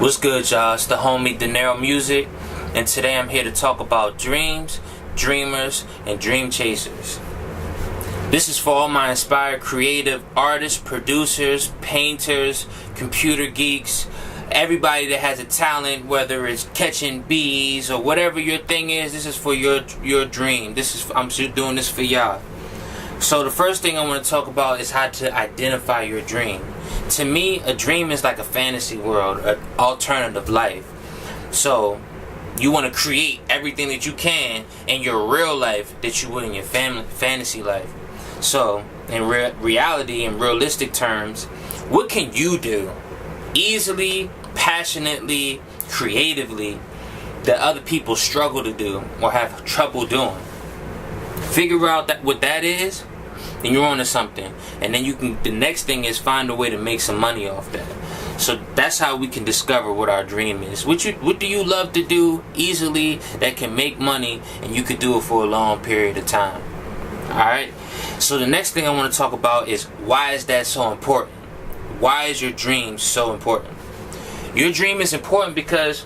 What's good, y'all? It's the homie Dinero Music, and today I'm here to talk about dreams, dreamers, and dream chasers. This is for all my inspired creative artists, producers, painters, computer geeks, everybody that has a talent, whether it's catching bees or whatever your thing is. This is for your dream. I'm doing this for y'all. So the first thing I want to talk about is how to identify your dream. To me, a dream is like a fantasy world, an alternative life. So you want to create everything that you can in your real life that you would in your fantasy life. So in reality, in realistic terms, what can you do easily, passionately, creatively that other people struggle to do or have trouble doing? Figure out what that is, and you're onto something. And then the next thing is find a way to make some money off that. So that's how we can discover what our dream is. What do you love to do easily that can make money and you could do it for a long period of time? Alright? So the next thing I want to talk about is, why is that so important? Why is your dream so important? Your dream is important because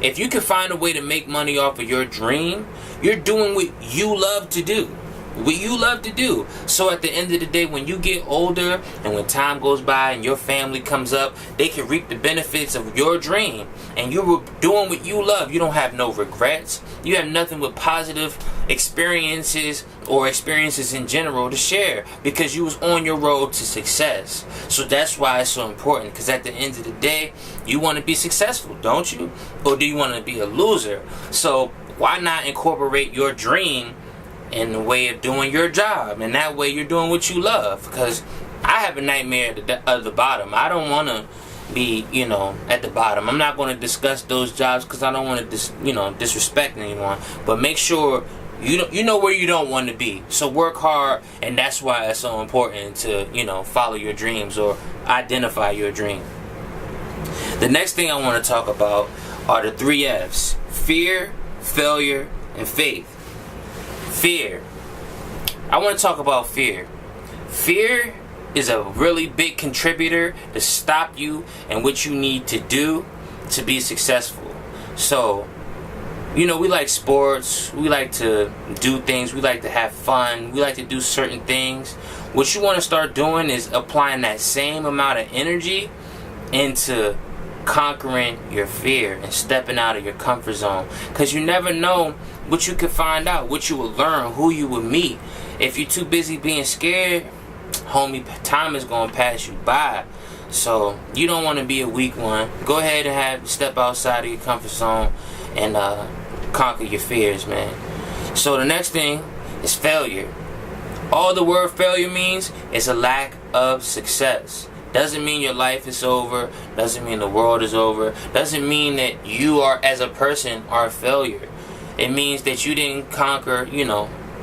if you can find a way to make money off of your dream, you're doing what you love to do. What you love to do. So at the end of the day, when you get older and when time goes by and your family comes up, they can reap the benefits of your dream. And you were doing what you love. You don't have no regrets. You have nothing but positive experiences or experiences in general to share, because you was on your road to success. So that's why it's so important, because at the end of the day, you want to be successful, don't you? Or do you want to be a loser? So why not incorporate your dream in the way of doing your job, and that way you're doing what you love? Because I have a nightmare at the bottom. I don't want to be, at the bottom. I'm not going to discuss those jobs because I don't want to, disrespect anyone. But make sure you know where you don't want to be. So work hard, and that's why it's so important to, follow your dreams or identify your dream. The next thing I want to talk about are the 3 F's: fear, failure, and faith. Fear. I want to talk about fear. Fear is a really big contributor to stop you and what you need to do to be successful. So, we like sports, we like to do things, we like to have fun, we like to do certain things. What you want to start doing is applying that same amount of energy into conquering your fear and stepping out of your comfort zone, because you never know what you could find out, what you will learn, who you will meet. If you're too busy being scared, homie, time is going to pass you by. So you don't want to be a weak one. Go ahead and step outside of your comfort zone and conquer your fears, man. So the next thing is failure. All the word failure means is a lack of success. Doesn't mean your life is over. Doesn't mean the world is over. Doesn't mean that you are, as a person, are a failure. It means that you didn't conquer,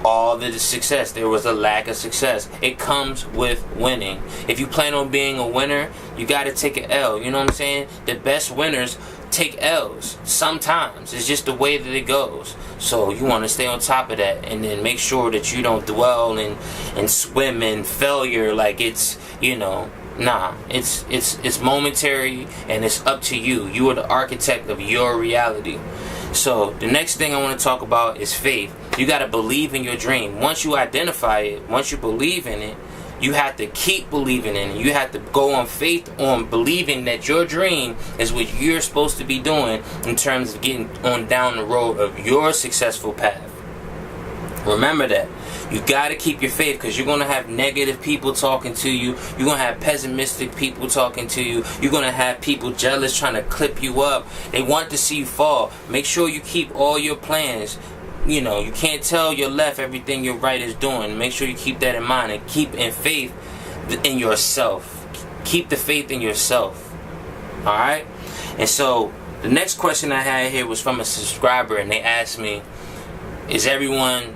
all the success. There was a lack of success. It comes with winning. If you plan on being a winner, you got to take an L. You know what I'm saying? The best winners take L's sometimes. It's just the way that it goes. So you want to stay on top of that, and then make sure that you don't dwell and swim in failure like it's, Nah, it's momentary, and it's up to you. You are the architect of your reality. So the next thing I want to talk about is faith. You got to believe in your dream. Once you identify it, once you believe in it, you have to keep believing in it. You have to go on faith, on believing that your dream is what you're supposed to be doing in terms of getting on down the road of your successful path. Remember that. You got to keep your faith, because you're going to have negative people talking to you. You're going to have pessimistic people talking to you. You're going to have people jealous trying to clip you up. They want to see you fall. Make sure you keep all your plans. You can't tell your left everything your right is doing. Make sure you keep that in mind, and keep in faith in yourself. Keep the faith in yourself. Alright? And so the next question I had here was from a subscriber, and they asked me, is everyone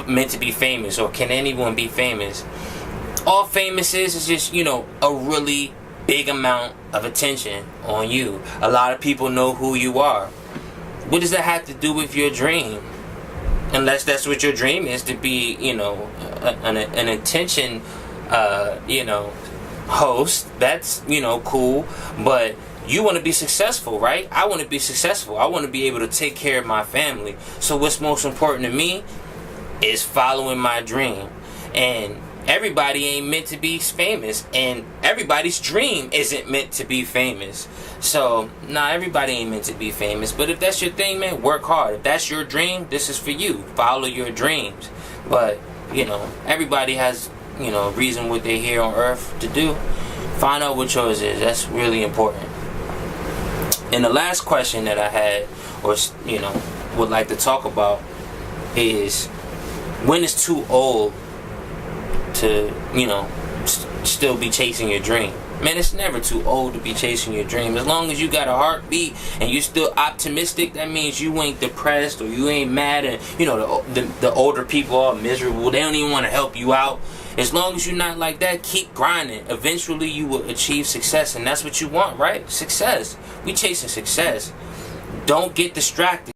meant to be famous, or can anyone be famous? All famous is just, a really big amount of attention on you. A lot of people know who you are. What does that have to do with your dream? Unless that's what your dream is, to be, an attention, host. That's, cool. But you want to be successful, right? I want to be successful. I want to be able to take care of my family. So what's most important to me is following my dream. And everybody ain't meant to be famous, and everybody's dream isn't meant to be famous. So, everybody ain't meant to be famous. But if that's your thing, man, work hard. If that's your dream, this is for you. Follow your dreams. But, everybody has, reason what they're here on earth to do. Find out what yours is. That's really important. And the last question that I had, or, would like to talk about is, when is too old to, still be chasing your dream? Man, it's never too old to be chasing your dream. As long as you got a heartbeat and you're still optimistic, that means you ain't depressed or you ain't mad. And, the older people are miserable. They don't even want to help you out. As long as you're not like that, keep grinding. Eventually, you will achieve success. And that's what you want, right? Success. We chasing success. Don't get distracted.